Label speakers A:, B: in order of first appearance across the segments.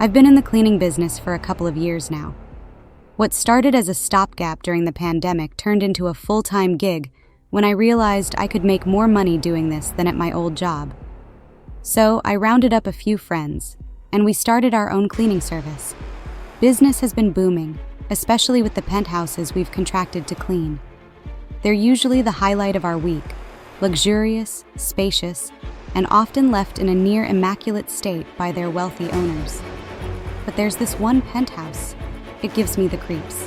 A: I've been in the cleaning business for a couple of years now. What started as a stopgap during the pandemic turned into a full-time gig when I realized I could make more money doing this than at my old job. So I rounded up a few friends, and we started our own cleaning service. Business has been booming, especially with the penthouses we've contracted to clean. They're usually the highlight of our week, luxurious, spacious, and often left in a near immaculate state by their wealthy owners. But there's this one penthouse. It gives me the creeps.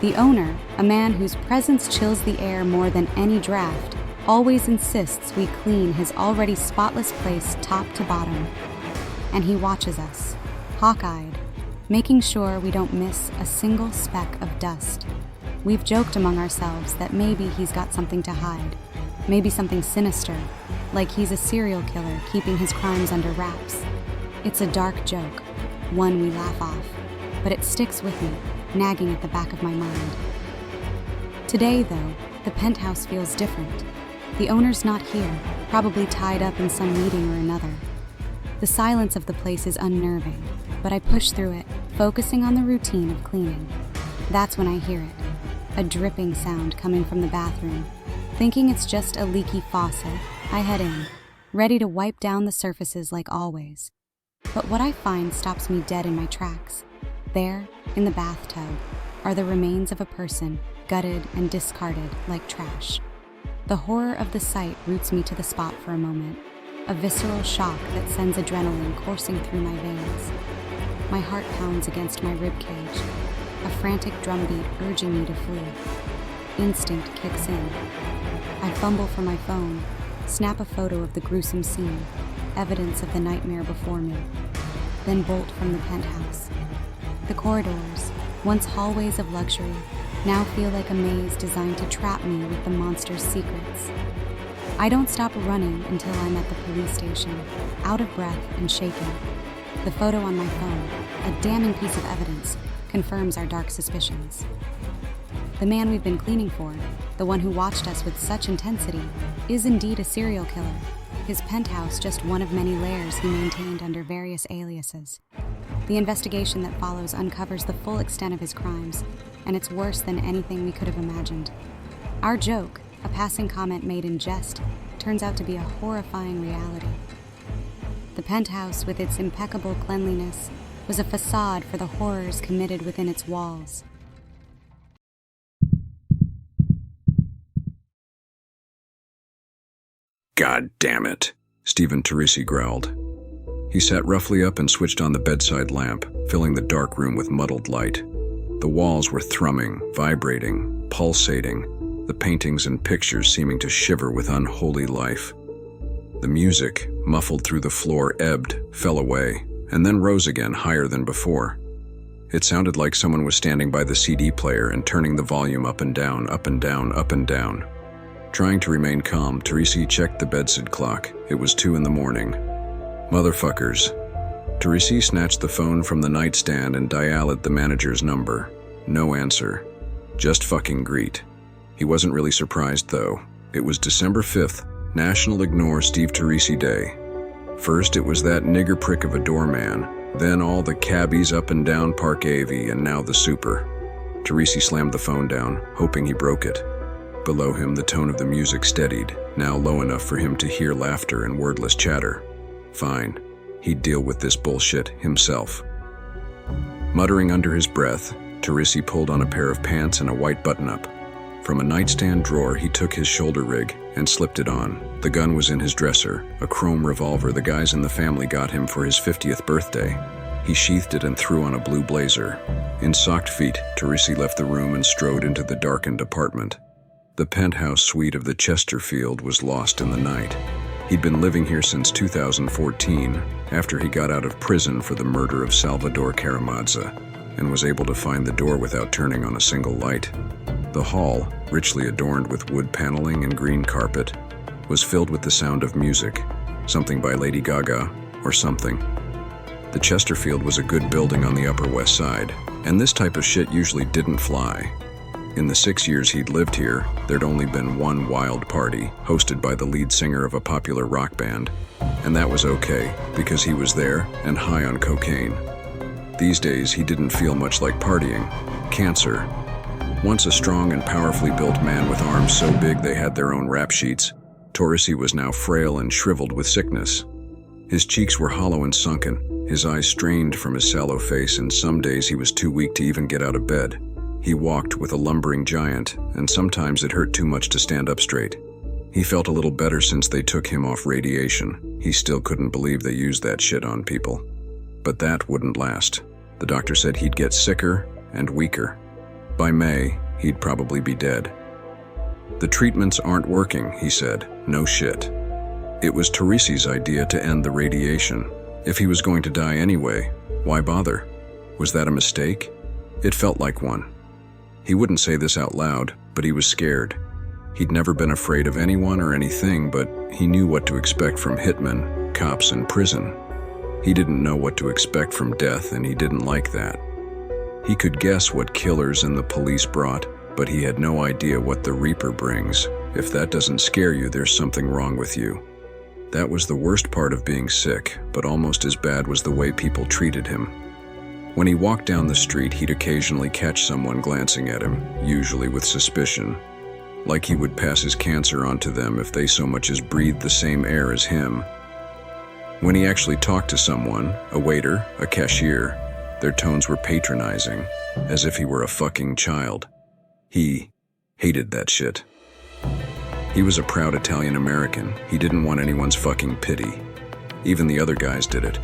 A: The owner, a man whose presence chills the air more than any draft, always insists we clean his already spotless place top to bottom. And he watches us, hawk-eyed, making sure we don't miss a single speck of dust. We've joked among ourselves that maybe he's got something to hide, maybe something sinister, like he's a serial killer keeping his crimes under wraps. It's a dark joke, one we laugh off, but it sticks with me, nagging at the back of my mind. Today, though, the penthouse feels different. The owner's not here, probably tied up in some meeting or another. The silence of the place is unnerving, but I push through it, focusing on the routine of cleaning. That's when I hear it, a dripping sound coming from the bathroom. Thinking it's just a leaky faucet, I head in, ready to wipe down the surfaces like always. But what I find stops me dead in my tracks. There, in the bathtub, are the remains of a person, gutted and discarded like trash. The horror of the sight roots me to the spot for a moment, a visceral shock that sends adrenaline coursing through my veins. My heart pounds against my ribcage, a frantic drumbeat urging me to flee. Instinct kicks in. I fumble for my phone, snap a photo of the gruesome scene, evidence of the nightmare before me, then bolt from the penthouse. The corridors, once hallways of luxury, now feel like a maze designed to trap me with the monster's secrets. I don't stop running until I'm at the police station, out of breath and shaking. The photo on my phone, a damning piece of evidence, confirms our dark suspicions. The man we've been cleaning for, the one who watched us with such intensity, is indeed a serial killer. His penthouse just one of many layers he maintained under various aliases. The investigation that follows uncovers the full extent of his crimes, and it's worse than anything we could have imagined. Our joke, a passing comment made in jest, turns out to be a horrifying reality. The penthouse, with its impeccable cleanliness, was a facade for the horrors committed within its walls.
B: God damn it, Stephen Teresi growled. He sat roughly up and switched on the bedside lamp, filling the dark room with muddled light. The walls were thrumming, vibrating, pulsating, the paintings and pictures seeming to shiver with unholy life. The music, muffled through the floor, ebbed, fell away, and then rose again higher than before. It sounded like someone was standing by the CD player and turning the volume up and down, up and down, up and down. Trying to remain calm, Teresi checked the bedside clock. It was 2 in the morning. Motherfuckers. Teresi snatched the phone from the nightstand and dialed the manager's number. No answer. Just fucking greet. He wasn't really surprised, though. It was December 5th, National Ignore Steve Teresi Day. First, it was that nigger prick of a doorman, then all the cabbies up and down Park Ave, and now the super. Teresi slammed the phone down, hoping he broke it. Below him, the tone of the music steadied, now low enough for him to hear laughter and wordless chatter. Fine. He'd deal with this bullshit himself. Muttering under his breath, Teresi pulled on a pair of pants and a white button-up. From a nightstand drawer, he took his shoulder rig and slipped it on. The gun was in his dresser, a chrome revolver the guys in the family got him for his 50th birthday. He sheathed it and threw on a blue blazer. In socked feet, Teresi left the room and strode into the darkened apartment. The penthouse suite of the Chesterfield was lost in the night. He'd been living here since 2014, after he got out of prison for the murder of Salvador Karamazza, and was able to find the door without turning on a single light. The hall, richly adorned with wood paneling and green carpet, was filled with the sound of music, something by Lady Gaga, or something. The Chesterfield was a good building on the Upper West Side, and this type of shit usually didn't fly. In the 6 years he'd lived here, there'd only been one wild party, hosted by the lead singer of a popular rock band. And that was okay, because he was there and high on cocaine. These days, he didn't feel much like partying. Cancer. Once a strong and powerfully built man with arms so big they had their own rap sheets, Torrisi was now frail and shriveled with sickness. His cheeks were hollow and sunken, his eyes strained from his sallow face, and some days he was too weak to even get out of bed. He walked with a lumbering giant, and sometimes it hurt too much to stand up straight. He felt a little better since they took him off radiation. He still couldn't believe they used that shit on people. But that wouldn't last. The doctor said he'd get sicker and weaker. By May, he'd probably be dead. The treatments aren't working, he said. No shit. It was Torrisi's idea to end the radiation. If he was going to die anyway, why bother? Was that a mistake? It felt like one. He wouldn't say this out loud, but he was scared. He'd never been afraid of anyone or anything, but he knew what to expect from hitmen, cops, and prison. He didn't know what to expect from death, and he didn't like that. He could guess what killers and the police brought, but he had no idea what the Reaper brings. If that doesn't scare you, there's something wrong with you. That was the worst part of being sick, but almost as bad was the way people treated him. When he walked down the street, he'd occasionally catch someone glancing at him, usually with suspicion, like he would pass his cancer on to them if they so much as breathed the same air as him. When he actually talked to someone, a waiter, a cashier, their tones were patronizing, as if he were a fucking child. He hated that shit. He was a proud Italian American. He didn't want anyone's fucking pity. Even the other guys did it.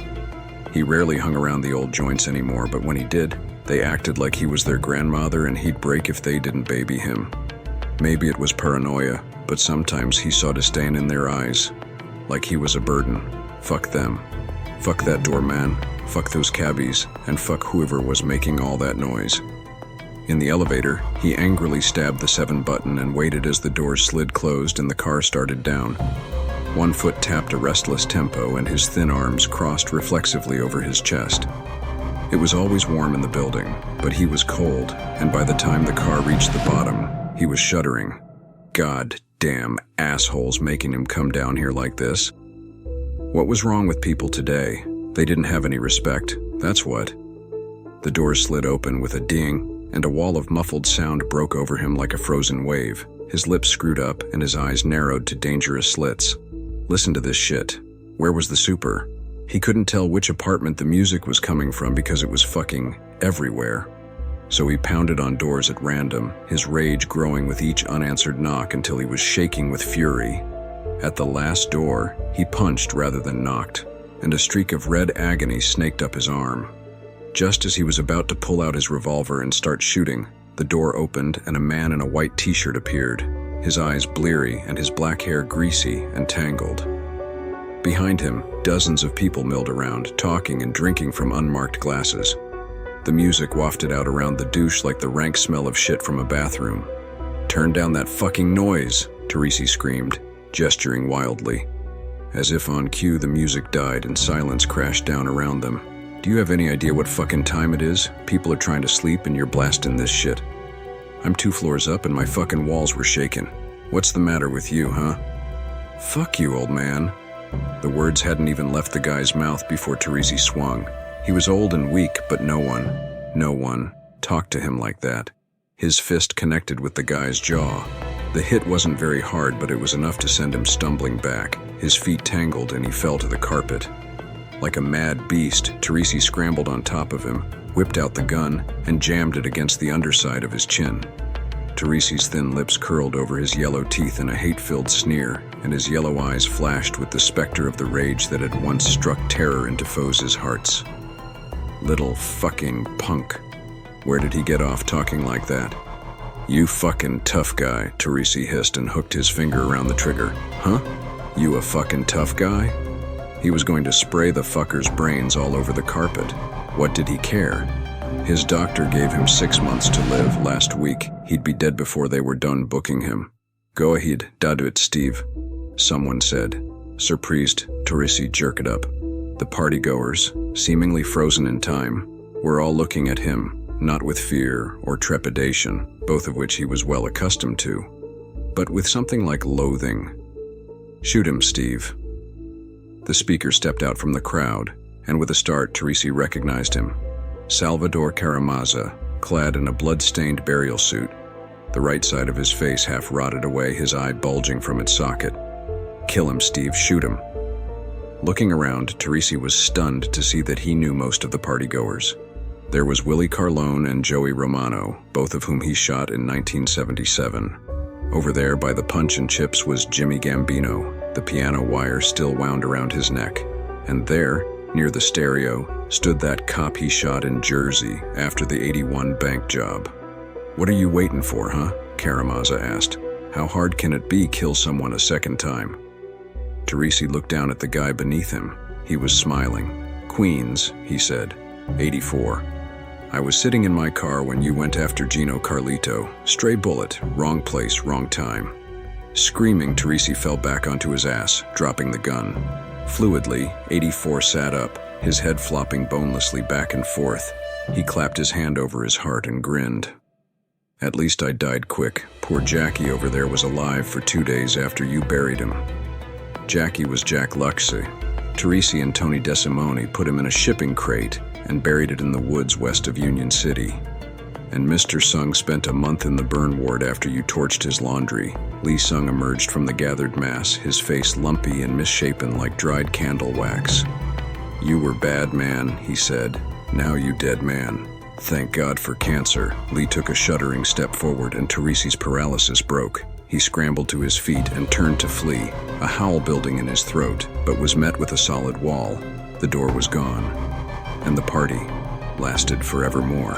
B: He rarely hung around the old joints anymore, but when he did, they acted like he was their grandmother and he'd break if they didn't baby him. Maybe it was paranoia, but sometimes he saw disdain in their eyes, like he was a burden. Fuck them. Fuck that doorman. Fuck those cabbies. And fuck whoever was making all that noise. In the elevator, he angrily stabbed the 7 button and waited as the doors slid closed and the car started down. One foot tapped a restless tempo and his thin arms crossed reflexively over his chest. It was always warm in the building, but he was cold, and by the time the car reached the bottom, he was shuddering. God damn assholes making him come down here like this. What was wrong with people today? They didn't have any respect, that's what. The door slid open with a ding, and a wall of muffled sound broke over him like a frozen wave. His lips screwed up and his eyes narrowed to dangerous slits. Listen to this shit. Where was the super? He couldn't tell which apartment the music was coming from because it was fucking everywhere. So he pounded on doors at random, his rage growing with each unanswered knock until he was shaking with fury. At the last door, he punched rather than knocked, and a streak of red agony snaked up his arm. Just as he was about to pull out his revolver and start shooting, the door opened and a man in a white t-shirt appeared, his eyes bleary and his black hair greasy and tangled. Behind him, dozens of people milled around, talking and drinking from unmarked glasses. The music wafted out around the douche like the rank smell of shit from a bathroom. "Turn down that fucking noise," Torrisi screamed, gesturing wildly. As if on cue, the music died and silence crashed down around them. "Do you have any idea what fucking time it is? People are trying to sleep and you're blasting this shit. I'm 2 floors up and my fucking walls were shaking. What's the matter with you, huh?" "Fuck you, old man." The words hadn't even left the guy's mouth before Torrisi swung. He was old and weak, but no one talked to him like that. His fist connected with the guy's jaw. The hit wasn't very hard, but it was enough to send him stumbling back. His feet tangled and he fell to the carpet. Like a mad beast, Torrisi scrambled on top of him, whipped out the gun, and jammed it against the underside of his chin. Torrisi's thin lips curled over his yellow teeth in a hate-filled sneer, and his yellow eyes flashed with the specter of the rage that had once struck terror into foes' hearts. Little fucking punk. Where did he get off talking like that? "You fucking tough guy," Torrisi hissed and hooked his finger around the trigger. "Huh? You a fucking tough guy?" He was going to spray the fucker's brains all over the carpet. What did he care? His doctor gave him 6 months to live. Last week, he'd be dead before they were done booking him. "Go ahead, do it, Steve," someone said. Surprised, Torrisi jerked up. The partygoers, seemingly frozen in time, were all looking at him, not with fear or trepidation, both of which he was well accustomed to, but with something like loathing. "Shoot him, Steve." The speaker stepped out from the crowd, and with a start, Torrisi recognized him. Salvador Karamazza, clad in a blood-stained burial suit, the right side of his face half rotted away, his eye bulging from its socket. "Kill him, Steve, shoot him." Looking around, Teresi was stunned to see that he knew most of the partygoers. There was Willie Carlone and Joey Romano, both of whom he shot in 1977. Over there by the Punch and Chips was Jimmy Gambino, the piano wire still wound around his neck. And there, near the stereo, stood that cop he shot in Jersey after the '81 bank job. "What are you waiting for, huh?" Karamazza asked. "How hard can it be kill someone a second time?" Teresi looked down at the guy beneath him. He was smiling. "Queens," he said. "84. I was sitting in my car when you went after Gino Carlito. Stray bullet, wrong place, wrong time." Screaming, Teresi fell back onto his ass, dropping the gun. Fluidly, 84 sat up, his head flopping bonelessly back and forth. He clapped his hand over his heart and grinned. "At least I died quick. Poor Jackie over there was alive for 2 days after you buried him." Jackie was Jack Luxey. Teresi and Tony DeSimone put him in a shipping crate and buried it in the woods west of Union City. And Mr. Sung spent a month in the burn ward after you torched his laundry. Lee Sung emerged from the gathered mass, his face lumpy and misshapen like dried candle wax. "You were bad, man," he said. "Now you dead man." "Thank God for cancer." Lee took a shuddering step forward and Teresi's paralysis broke. He scrambled to his feet and turned to flee, a howl building in his throat, but was met with a solid wall. The door was gone, and the party lasted forevermore.